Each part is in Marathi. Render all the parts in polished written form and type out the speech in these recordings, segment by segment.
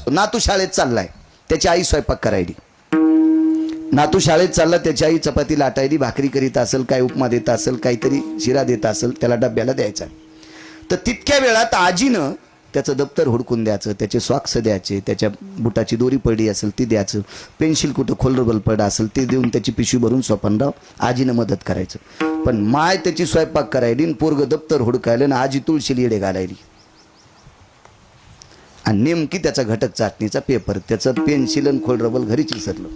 सांगतो. नातू शाळेत चाललाय, त्याची आई स्वयंपाक करायली. नातू शाळेत चालला, त्याची आई चपाती लाटायली, भाकरी करीत असेल, काय उपमा देत असेल, काहीतरी शिरा देत असेल, त्याला डब्याला द्यायचा. तर तितक्या वेळात आजीनं त्याचं दप्तर हुडकून द्यायचं, त्याचे सॉक्स द्यायचे, त्याच्या बुटाची दोरी पडली असेल ती द्यायचं, पेन्सिल कुठं खोलरबल पडलं असेल ते देऊन त्याची पिशवी भरून सोपनराव आजीनं मदत करायचं. पण माय त्याची स्वयंपाक करायली, पोरग दप्तर हुडकायला आणि आजी तुळशीला येडे घालायली. आणि नेमकी त्याचा घटक चाचणीचा पेपर, त्याचं पेन्सिल आणि खोलरबल घरीच विसरलं.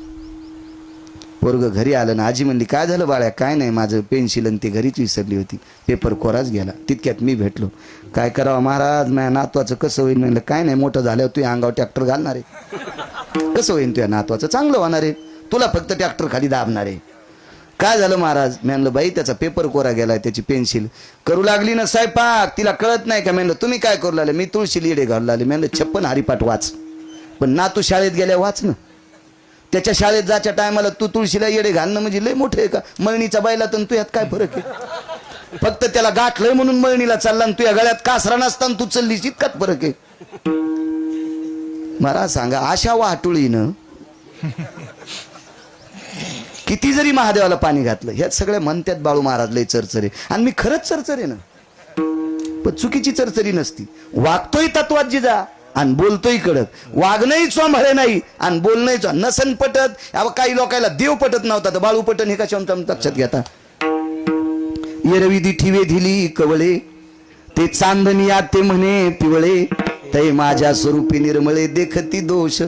पोरग घरी आलं ना, आजी म्हणली काय झालं बाळ्या? काय नाही, माझं पेन्सिल आणि ती घरीच विसरली होती, पेपर कोराच गेला. तितक्यात मी भेटलो. काय करावं महाराज, माझ्या नातवाचं कसं होईल? म्हणलं काय नाही, मोठं झाल्यावर तुझ्या अंगावर ट्रॅक्टर घालणार आहे. कसं होईल तुझ्या नातवाचं? चांगलं होणार आहे, तुला फक्त ट्रॅक्टर खाली दाबणार आहे. काय झालं महाराज? मी म्हणलं बाई त्याचा पेपर कोरा गेलाय, त्याची पेन्सिल. करू लागली ना स्वयंपाक, तिला कळत नाही का? म्हणलं तुम्ही काय करू लागले? मी तुळशी लिडे घालू लागले. म्हणलं 56 हरिपाठ वाच. पण नातू शाळेत गेल्या वाच ना. त्याच्या शाळेत जायच्या टायमाला तू तुळशीला येडे घालणं म्हणजे लय मोठे आहे का? मळणीचा बायला तर तू यात काय फरक आहे? फक्त त्याला गाठलंय म्हणून मळणीला चालला, आणि तुझ्या गळ्यात कासरा नसताना तू चाललीस, इतकाच फरक आहे. मला सांगा, अशा वाटुळीनं किती जरी महादेवाला पाणी घातलं, ह्यात सगळ्या म्हणतात बाळू महाराज लय चरचरे. आणि मी खरंच चरचरे ना, पण चुकीची चरचरी नसती. वागतोय तत्वात जिजा आणि बोलतोय कडक. वागणंही चोंभाळे नाही आणि बोलणंही नसन पटत. काही लोकांना देव पटत नव्हता, तर बाळू पटन हे कशा लक्षात घेता? येरवी दिठीवे दिली कवळे, ते चांदणी आते म्हणे पिवळे, तै माझ्या स्वरूपी निर्मळे देखती दोष.